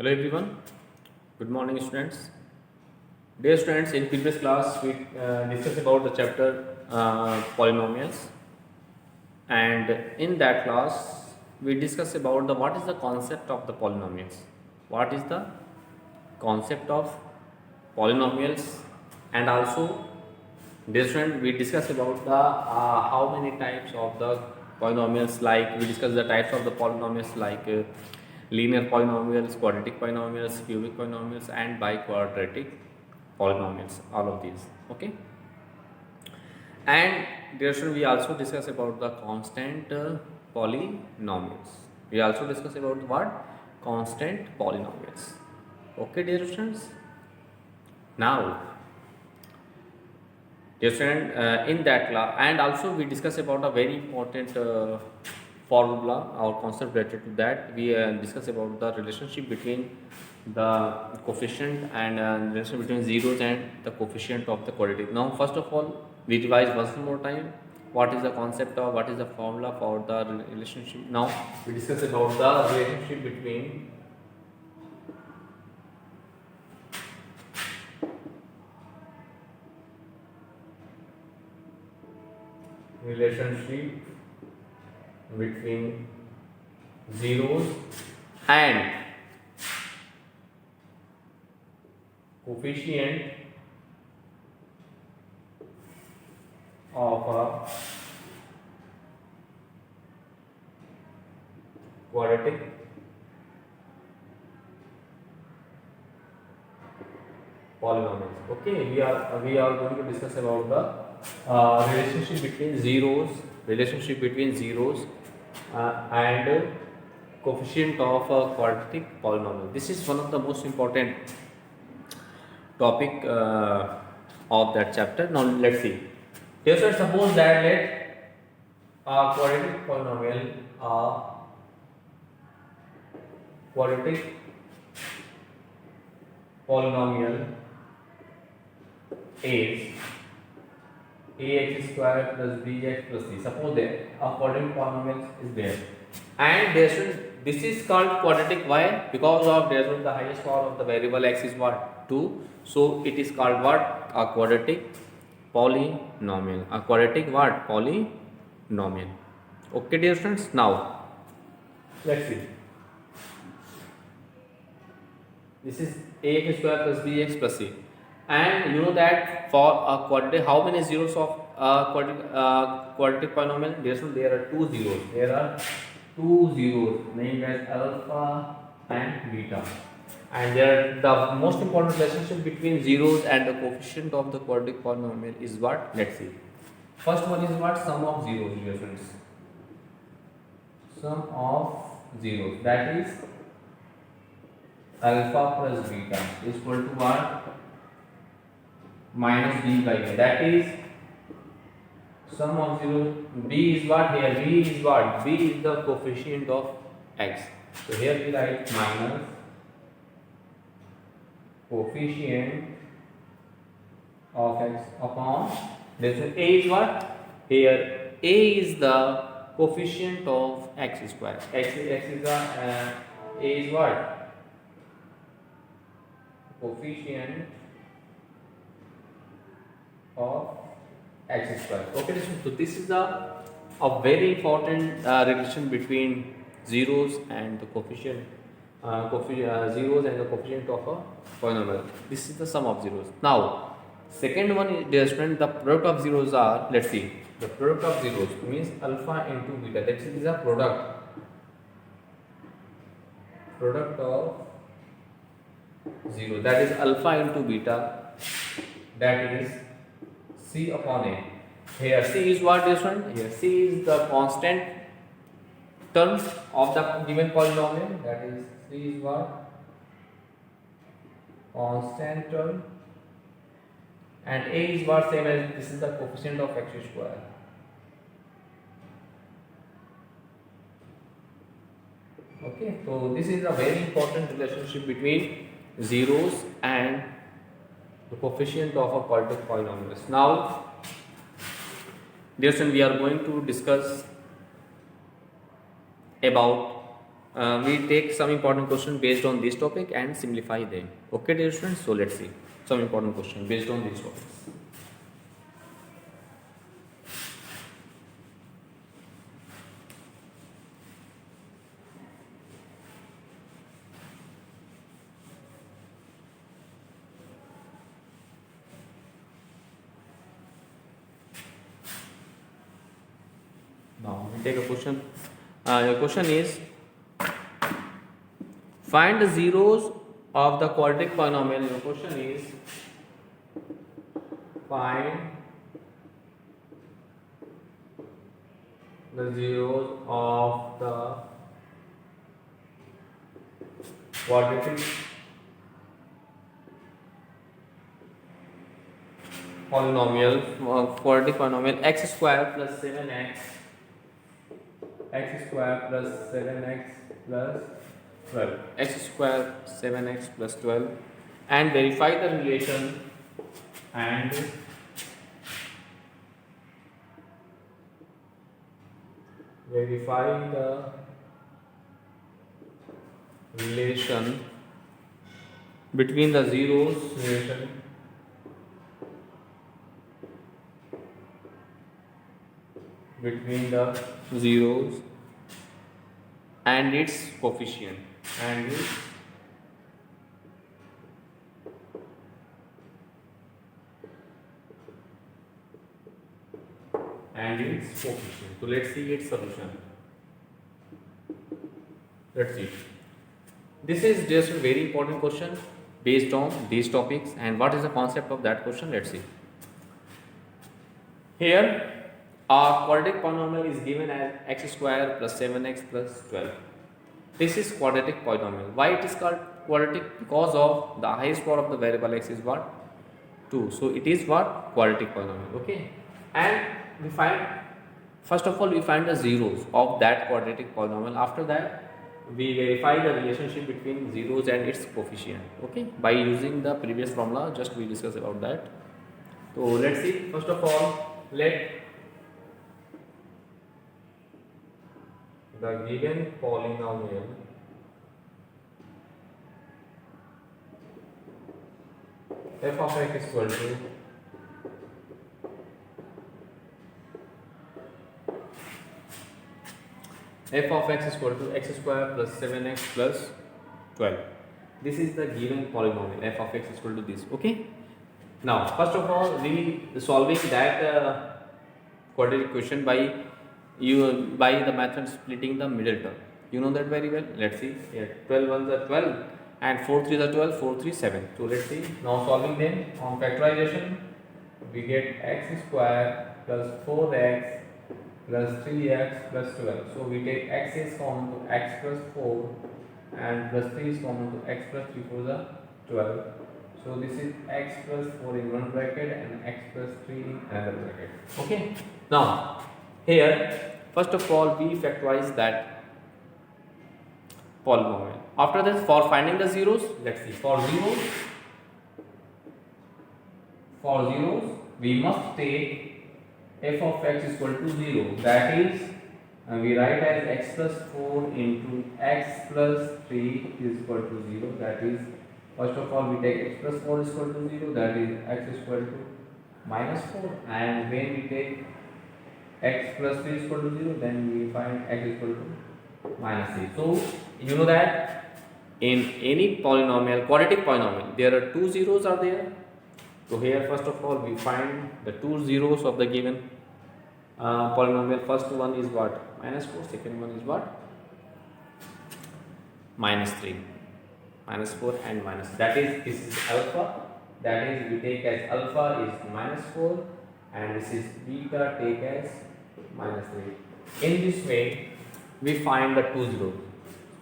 Hello everyone. Good morning, students. Dear students, in previous class we discussed about the chapter polynomials, and in that class we discussed about the what is the concept of the polynomials. What is the concept of polynomials, and also dear student we discussed about the how many types of the polynomials, like we discussed the types of the polynomials like linear polynomials, quadratic polynomials, cubic polynomials and biquadratic polynomials, all of these. Okay, and dear student we also discuss about the constant polynomials. We also discuss about what constant polynomials. Okay dear students, now dear student, in that class, and also we discuss about a very important formula or concept related to that. We discuss about the relationship between the coefficient and relation between zeros and the coefficient of the quadratic. Now first of all we revise once more time what is the concept of, what is the formula for the relationship. Now we discuss about the relationship between relationship between zeros and coefficient of a quadratic polynomials. Okay, we are going to discuss about the relationship between zeros and coefficient of a quadratic polynomial. This is one of the most important topic of that chapter. Now let's see. Here, so suppose that let a quadratic polynomial is ax square plus bx plus c. Suppose that a quadratic polynomial is there, and this is called quadratic. Why? Because of the highest power of the variable x is what? 2. So it is called what? A quadratic polynomial. A quadratic what? Polynomial. Okay dear friends, now let's see. This is ax square plus bx plus c, and you know that for a quadratic, how many zeros of quadratic polynomial? There are two zeros. There are two zeros named as alpha and beta, and there the most important relationship between zeros and the coefficient of the quadratic polynomial is what? Let's see. First one is what? Sum of zeros, dear friends. Sum of zeros, that is alpha plus beta is equal to what? Minus b by a. That is sum of 0. B is what here? B is what? B is the coefficient of x. So here we write minus coefficient of x upon this. A is what? Here A is the coefficient of x square. X is the A is what? Coefficient of x square. Okay, so this is a very important relation between zeros and the coefficient zeros and the coefficient of a polynomial. This is the sum of zeros. Now second one is, dear student, the product of zeros are, let's see, the product of zeros means alpha into beta. That is a product of 0, that is alpha into beta, that is c upon a. Here c is what, dear student? Here c is the constant term of the given polynomial, that is c is what? Constant term, and a is what? Same as this is the coefficient of x square. Okay, so this is a very important relationship between zeros and the coefficient of a quadratic polynomials. Now dear student, we are going to discuss about we take some important question based on this topic and simplify them. Okay, dear students. So let's see some important question based on these topics. Now we take a question. Your question is, find the zeros of the quadratic polynomial. Your question is, find the zeros of the quadratic polynomial x square plus 7x square plus 7x plus 12 x square 7x plus 12 and verify the relation and verify the relation between the zeros between the zeros and its coefficient and its coefficient. So let's see its solution. Let's see. This is just a very important question based on these topics, and what is the concept of that question? Let's see. Here a quadratic polynomial is given as x square plus 7x plus 12. This is quadratic polynomial. Why it is called quadratic? Because of the highest power of the variable x is what? 2. So it is what? Quadratic polynomial. Okay. And we find, first of all, we find the zeros of that quadratic polynomial. After that, we verify the relationship between zeros and its coefficient. Okay. By using the previous formula, just we discussed about that. So let's see. First of all, let the given polynomial f of x is equal to f of x is equal to x square plus 7x plus 12. This is the given polynomial. F of x is equal to this. Okay. Now, first of all, we solving that quadratic equation by the method splitting the middle term. You know that very well. Let's see. Here, 12 ones are 12 and 4 3s are 12. 4 3 7. So let's see. Now solving them on factorization, we get x square plus 4x plus 3x plus 12. So we take x is common to x plus 4 and plus 3 is common to x plus 3 for the 12. So this is x plus 4 in one bracket and x plus 3 in another bracket. Okay. Now here, first of all, we factorize that polynomial. After this, for finding the zeros, let's see. For zeros, we must take f of x is equal to 0. That is, we write as x plus 4 into x plus 3 is equal to 0. That is, first of all, we take x plus 4 is equal to 0. That is, x is equal to minus 4. And when we take x plus 3 is equal to 0, then we find x is equal to minus 3. So, you know that in any polynomial, quadratic polynomial, there are two zeros are there. So, here first of all, we find the two zeros of the given polynomial. First one is what? Minus 4. Second one is what? Minus 3. Minus 4 and minus. That is, this is alpha. That is, we take as alpha is minus 4 and this is beta take as minus 3. In this way, we find the two zeros.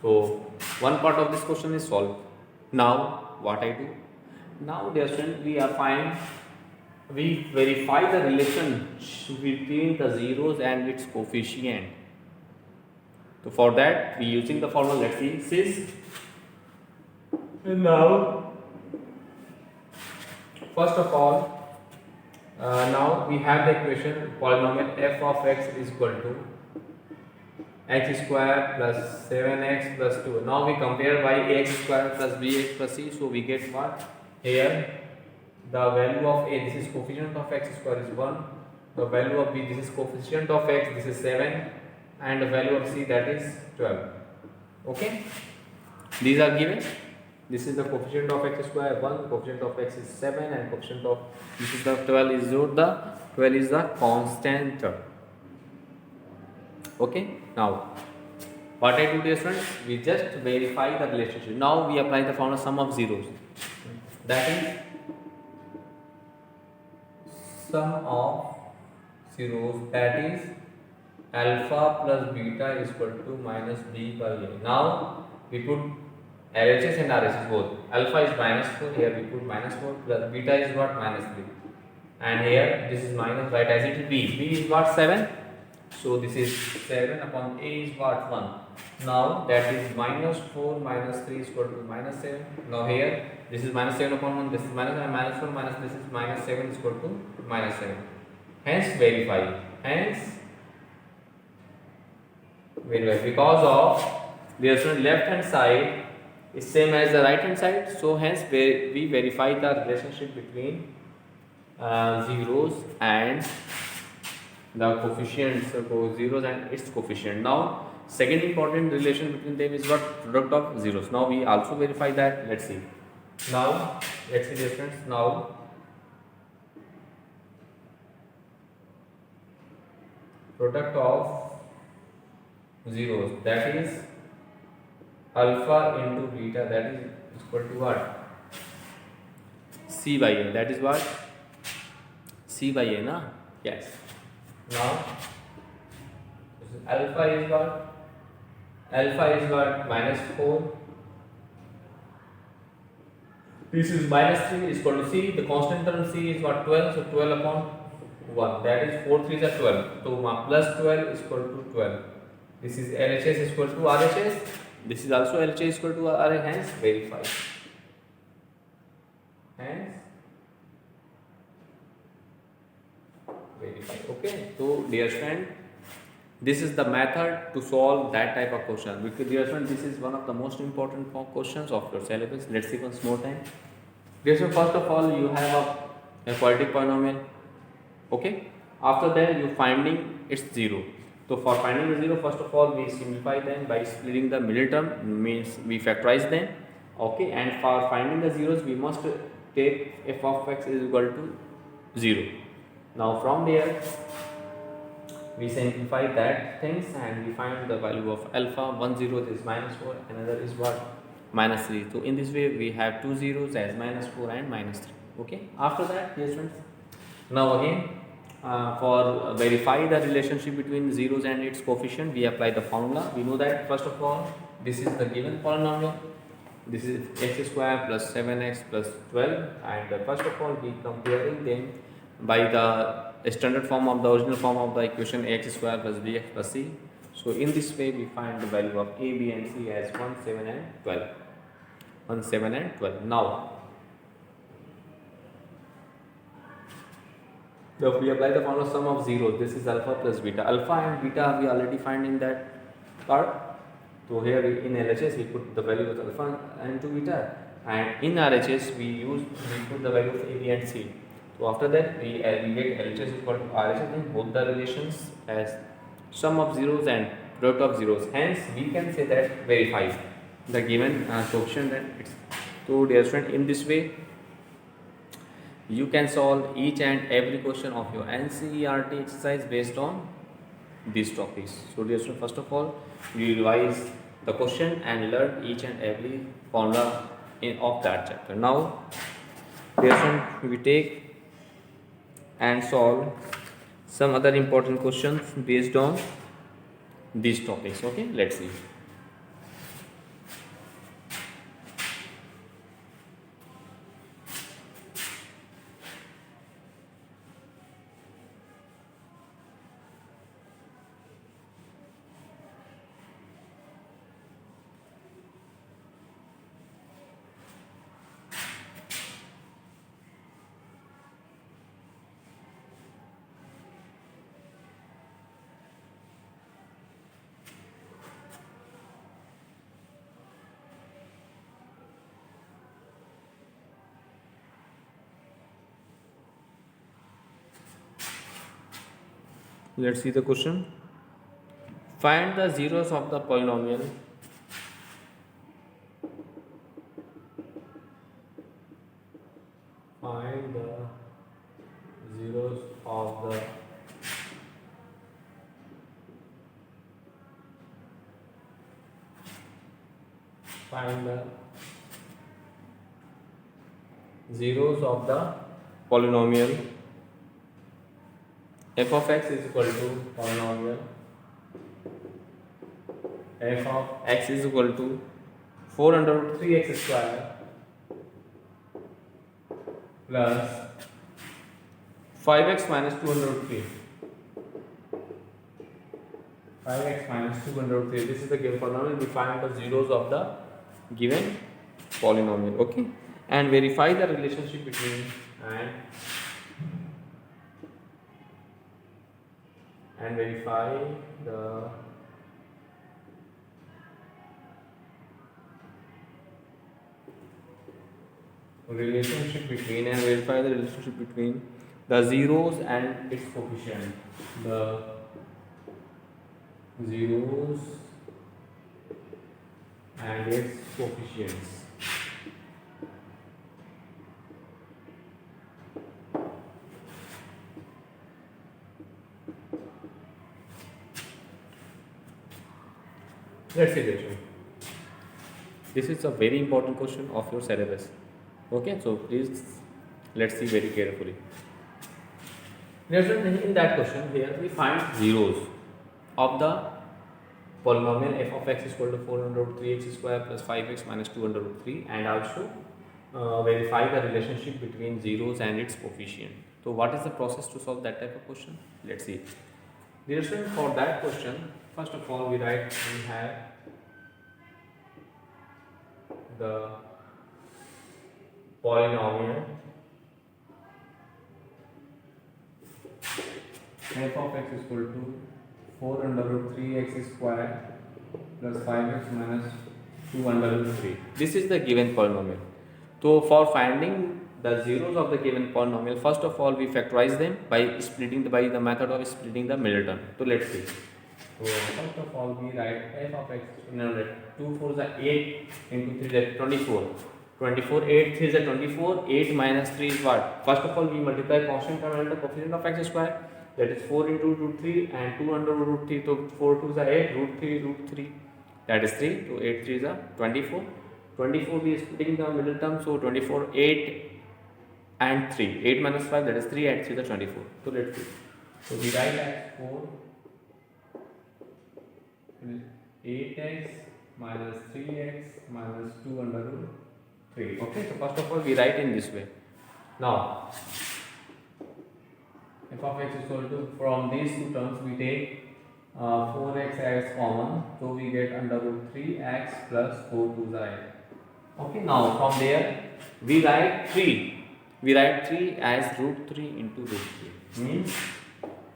So, one part of this question is solved. Now, what I do? Now, dear student, we verify the relation between the zeros and its coefficient. So, for that, we using the formula. Let's see. This and now, first of all, now we have the equation polynomial f of x is equal to x square plus 7x plus 2. Now we compare by ax square plus bx plus c. So we get what? Here the value of a, this is coefficient of x square is 1. The value of b, this is coefficient of x, this is 7. And the value of c, that is 12. Okay. These are given. This is the coefficient of x square 1, coefficient of x is 7, and coefficient of this is the 12 is the 12 is the constant. Okay. Now what I do, dear friends, we just verify the relationship. Now we apply the formula sum of zeros. That is sum of zeros, that is alpha plus beta is equal to minus b by a. Now we put LHS and RHS both. Alpha is minus 4, here we put minus 4, plus beta is what? Minus 3. And here this is minus, right, as it is b. B is what? 7. So this is 7 upon a is what? 1. Now that is minus 4 minus 3 is equal to minus 7. Now here this is minus 7 upon 1, this is minus 1, minus 4 minus this is minus 7 is equal to minus 7. Hence verify. Hence verify. Because of the left hand side is same as the right hand side, so hence we verify the relationship between zeros and the coefficients, so zeros and its coefficient. Now second important relation between them is what? Product of zeros. Now we also verify that. Let's see. Now let's see difference. Now product of zeros, that is alpha into beta, that is equal to what? C by a. That is what? C by a, na? Yes. Now this is alpha is what? Alpha is what? Minus 4. This is minus 3 is equal to C. The constant term C is what? 12. So 12 upon 1. That is 4 3s are 12. So plus 12 is equal to 12. This is LHS is equal to RHS. This is also LHS is equal to RHS. Hence verify. Hence verify. Okay. So dear friend, this is the method to solve that type of question. Because dear friend, this is one of the most important questions of your syllabus. Let's see once more time. Dear friend, first of all, you have a quadratic polynomial. Okay. After that, you finding its zero. So for finding the zero, first of all, we simplify them by splitting the middle term, means we factorize them. Okay. And for finding the zeros, we must take f of x is equal to 0. Now from there, we simplify that things and we find the value of alpha. One zero is minus 4, another is what? Minus 3. So in this way, we have two zeros as minus 4 and minus 3. Okay. After that, dear friends, now again, for verify the relationship between zeros and its coefficient, we apply the formula. We know that first of all, this is the given polynomial. This is x square plus 7x plus 12, and first of all, we comparing them by the standard form of the original form of the equation ax square plus bx plus c. So in this way, we find the value of a, b, and c as 1, 7, and 12. 1, 7, and 12. Now if we apply the formula sum of zeros, this is alpha plus beta. Alpha and beta we already find in that part. So here in LHS we put the value of alpha and to beta, and in RHS we put the value of a, b, and c. So after that we get LHS equal to RHS in both the relations as sum of zeros and product of zeros. Hence we can say that verifies the given coefficient and its. So dear friend, in this way you can solve each and every question of your NCERT exercise based on these topics. So dear students, first of all, we revise the question and learn each and every formula of that chapter. Now, dear students, we take and solve some other important questions based on these topics. Okay, let's see. Let's see the question. Find the zeros of the polynomial find the zeros of the find the zeros of the polynomial f of x is equal to polynomial f of x is equal to 4 under root 3x square plus 5x minus 2 under root 3. 5x minus 2 under root 3. This is the given polynomial. We find the zeros of the given polynomial. Okay, and verify the relationship between and verify the relationship between the zeros and its coefficient. The zeros and its coefficients. Let's see this one. This is a very important question of your syllabus. Okay, so please let's see very carefully. In that question here we find zeros of the polynomial f of x is equal to 4 under root 3x square plus 5x minus 2 under root 3, and also verify the relationship between zeros and its coefficient. So what is the process to solve that type of question? Let's see. Dear student, for that question, first of all we have the polynomial f of x is equal to 4 under root 3x square plus 5x minus 2 under root 3. This is the given polynomial. So for finding the zeros of the given polynomial, first of all we factorize them by splitting by the method of splitting the middle term. So let's see. So first of all we write f of x, 2 4 is 8 into 3 is 24. 24, 8 3 is 24, 8 minus 3 is what? First of all we multiply constant term and the coefficient of x square, that is 4 into root 3 and 2 under root 3, so 4 2 is 8, root 3, that is 3, so 8 3 is 24. 24 we is splitting the middle term, so 24, 8 and 3, 8 minus 5, that is 3, and 3 is 24. So let's see. So we write as 4 8x minus 3x minus 2 under root 3. Okay, so first of all we write in this way. Now f of x is equal to, from these two terms we take 4x as common, so we get under root 3x plus 4 to the 8. Okay, now from there we write 3. We write 3 as root 3 into root 3. Means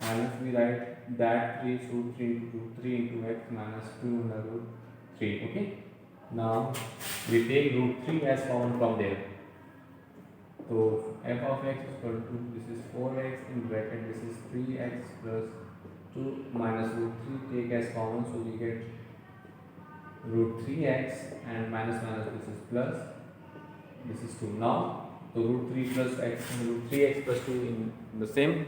minus we write that 3 is root 3 into root 3 into x minus 2 under root 3. Okay. Now we take root 3 as common from there. So f of x is equal to, this is 4x in bracket, this is 3x plus 2 minus root 3, take as common, so we get root 3x and minus this is plus, this is 2. Now so root 3 plus x and root 3x plus 2 in the same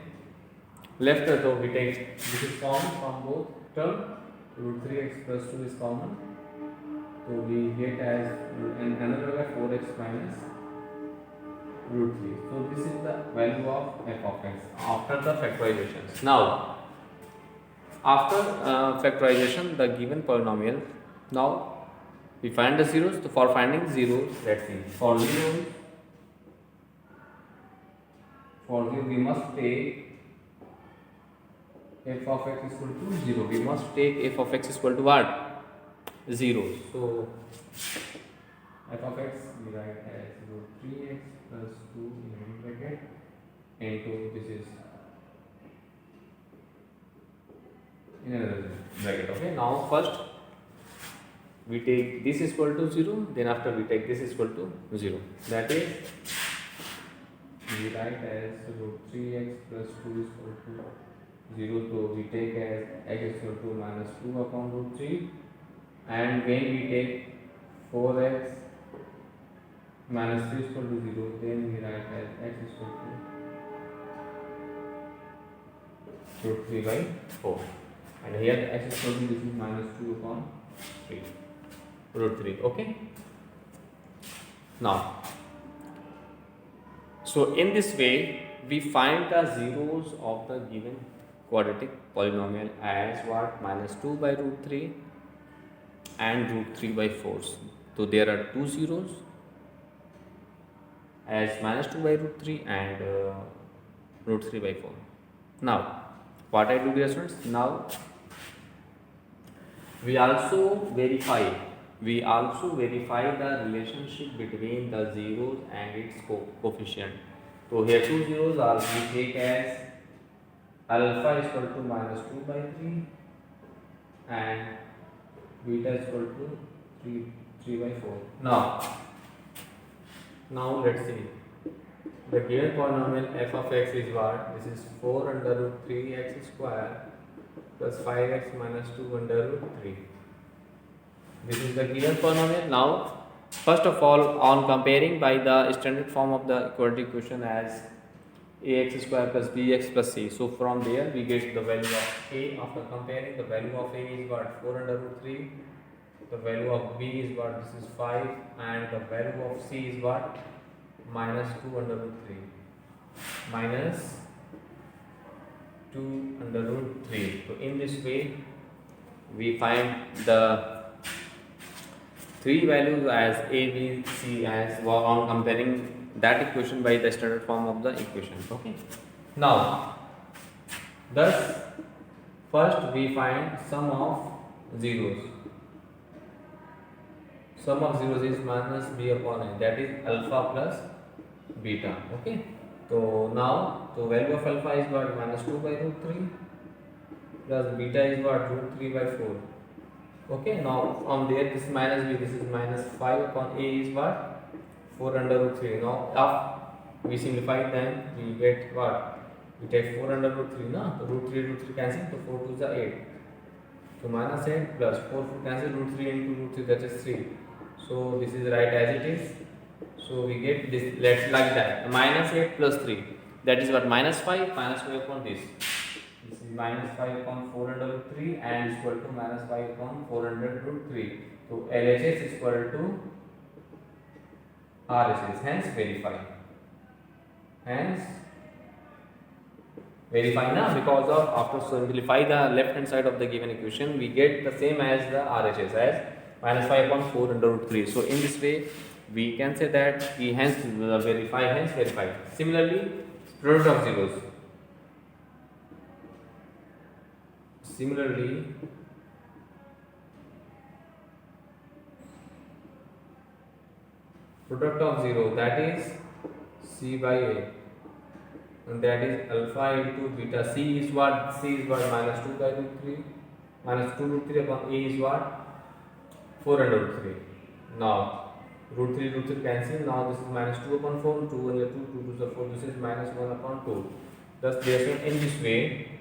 left, so we take this is common from both terms, root 3x plus 2 is common, so we get as in another way 4x minus root 3. So this is the value of f of x after the factorizations. Now after factorization the given polynomial, now we find the zeros. So for finding zeros, let's see, for zeros we must take f of x is equal to 0. We must take f of x is equal to what? 0. So f of x we write as root 3x plus 2 in bracket into this is in another bracket. Okay, now first we take this is equal to 0, then after we take this is equal to 0, that is we write as root 3x plus 2 is equal to 0, so we take as x is equal to minus 2 upon root 3, and when we take 4x minus 3 is equal to 0, then we write as x is equal to root 3 by 4, and here the x is equal to this is minus 2 upon 3 root 3. Okay, now so in this way we find the zeros of the given quadratic polynomial as what? Minus 2 by root 3 and root 3 by 4. So there are two zeros as minus 2 by root 3 and root 3 by 4. Now what I do, dear students, now we also verify the relationship between the zeros and its coefficient. So here two zeros are we take as alpha is equal to minus 2 by 3 and beta is equal to 3 by 4. Now let's see. The given polynomial f of x is what? This is 4 under root 3x square plus 5x minus 2 under root 3. This is the given polynomial. Now, first of all, on comparing by the standard form of the quadratic equation as ax square plus bx plus c. So from there we get the value of a. After comparing, the value of a is what? 4 under root 3. The value of b is what? This is 5, and the value of c is what? Minus 2 under root 3. Minus 2 under root 3. So in this way we find the three values as a, b, c as on comparing that equation by the standard form of the equation. Okay. Now, thus first we find sum of zeros. Sum of zeros is minus b upon a, that is alpha plus beta. Okay. So now, so value of alpha is what? Minus 2 by root 3 plus beta is what? Root 3 by 4. Okay, now from there this is minus b, this is minus 5 upon a is what? 4 under root 3. Now if we simplify, then we get what? We take 4 under root 3, no? So root 3 cancel, so 4 to the 8. So minus 8 plus 4 cancel, root 3 into root 3, that is 3. So this is right as it is. So we get this, let's like that. Minus 8 plus 3, that is what? Minus 5 upon this. This is minus 5 upon 4 under root 3 and is equal to minus 5 upon 4 under root 3. So LHS is equal to RHS. Hence verify. Now, because of after simplify the left hand side of the given equation, we get the same as the RHS as minus 5 upon 4 under root 3. So in this way we can say that we hence verify. Similarly, product of zeros. Product of 0, that is c by a, and that is alpha into beta. C is what? Minus 2 by root 3, minus 2 root 3 upon a is what? 4 under root 3. Now root 3 cancel. Now this is minus 2 upon 4, 2 under 2 to the 4, this is minus 1 upon 2. Thus therefore in this way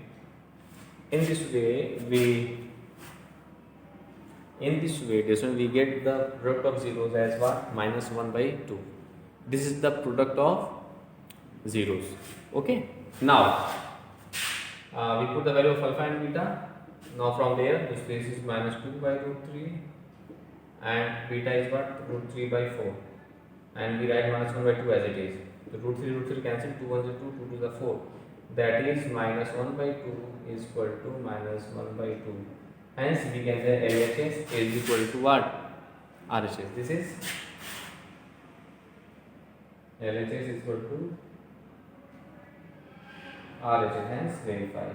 we get the product of zeros as what? Minus 1 by 2. This is the product of zeros. Okay. Now we put the value of alpha and beta. Now from there this is minus 2 by root 3 and beta is what? Root 3 by 4, and we write minus 1 by 2 as it is. So root 3 cancel, 2 1 is 2, 2 to the 4, that is minus 1 by 2 is equal to minus 1 by 2. Hence we can say LHS is equal to what? RHS. This is LHS is equal to RHS. Hence verify.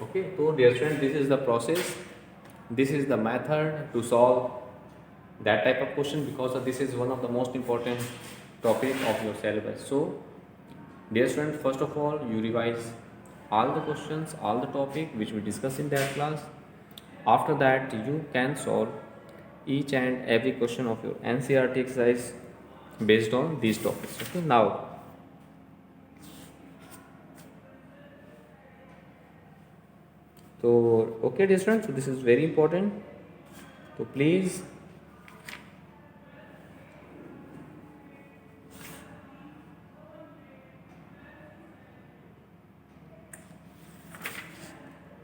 Okay, so dear student, this is the process, this is the method to solve that type of question, because this is one of the most important topic of your syllabus. So dear student, first of all you revise all the questions, all the topic which we discussed in that class. After that you can solve each and every question of your NCERT exercise based on these topics. Okay, now so okay dear students, so this is very important, so please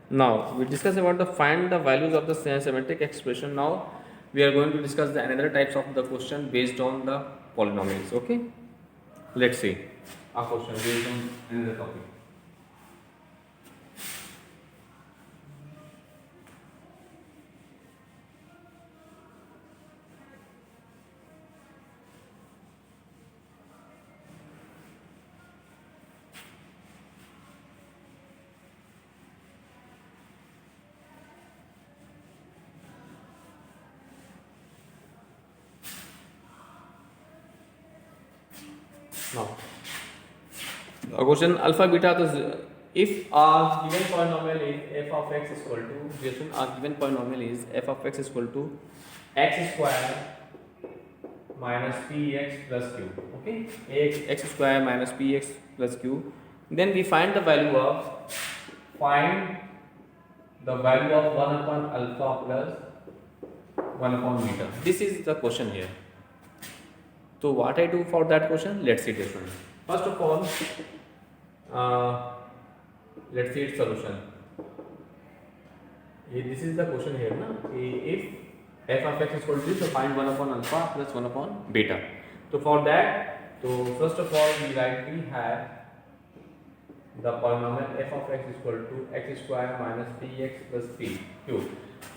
now we discuss about the find the values of the symmetric expression. Now we are going to discuss the another types of the question based on the polynomials. Okay, let's see a question based on another topic. Now, a question alpha beta. If a given polynomial is f of x is equal to, a given polynomial is f of x is equal to x square minus px plus q. Okay, x square minus px plus q. Then we find the value of 1 upon alpha plus 1 upon beta. This is the question here. So what I do for that question? Let's see this one. First of all, let's see its solution. This is the question here, na? If f of x is equal to this, so find 1 upon alpha plus 1 upon beta. So for that, so first of all we have the polynomial f of x is equal to x square minus px plus q.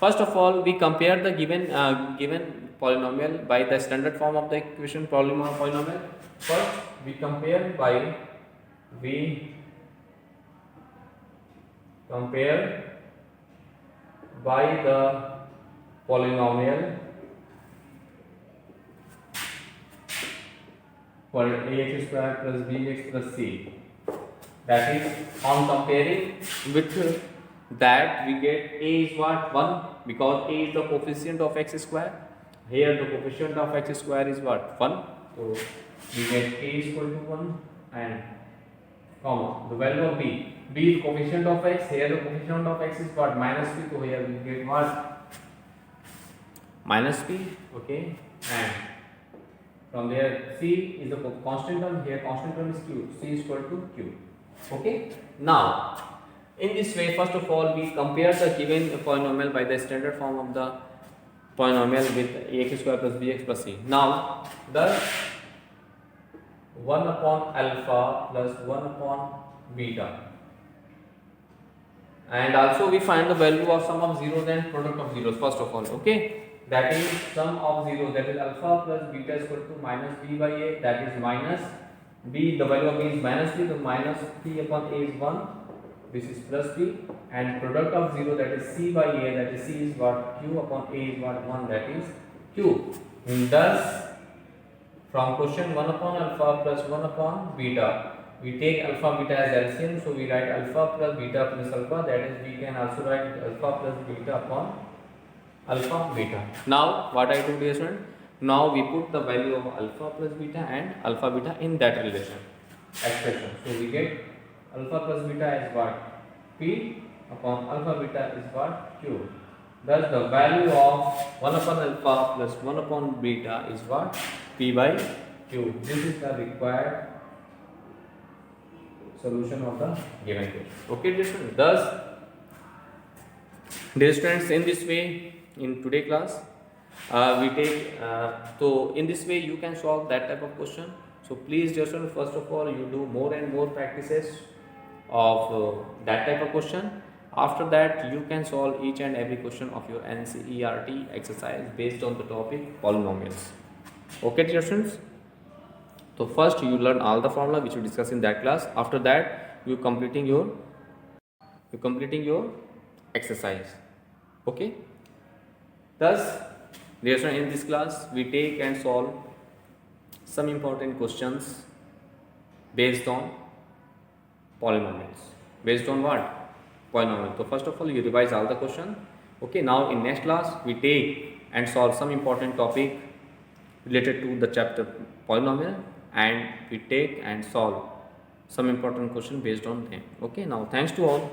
First of all, we compare the given polynomial by the standard form of the equation polynomial. First, we compare by the polynomial for ax square plus bx plus c. That is, on comparing with that, we get a is what? 1, because a is the coefficient of x square. Here the coefficient of x square is what? 1. So we get a is equal to 1 and comma the value of b. B is coefficient of x. Here the coefficient of x is what? Minus p. So here we get what? Minus p. Okay, and from there c is the constant term. Here constant term is q. C is equal to q. Okay. Now, in this way, first of all, we compare the given polynomial by the standard form of the polynomial with ax square plus bx plus c. Now, thus 1 upon alpha plus 1 upon beta. And also we find the value of sum of zeros and product of zeros first of all. Okay. That is sum of zeros, that is alpha plus beta is equal to minus b by a, that is minus b, the value of b is minus b, so minus p upon a is 1, this is plus b, and product of 0, that is c by a, that is c is what? Q upon a is what? 1, that is q. And thus, from question 1 upon alpha plus 1 upon beta, we take alpha beta as LCM, so we write alpha plus beta plus alpha, that is we can also write alpha plus beta upon alpha beta. Now what I do, dear student? Now we put the value of alpha plus beta and alpha beta in that relation expression. So we get alpha plus beta is what? P upon alpha beta is what? Q. Thus the value of 1 upon alpha plus 1 upon beta is what? P by Q. This is the required solution of the given question. Okay, dear students. Thus, dear students, in this way, in today class, we take so in this way you can solve that type of question. So please, dear students, first of all you do more and more practices of that type of question. After that, you can solve each and every question of your NCERT exercise based on the topic polynomials. Okay, dear students. So first you learn all the formula which we discussed in that class. After that, you completing your exercise. Okay. Thus, dear students, in this class we take and solve some important questions based on polynomials. Based on what? Polynomial. So first of all, you revise all the question. Okay. Now in next class we take and solve some important topic related to the chapter polynomial and we take and solve some important question based on them. Okay, now thanks to all.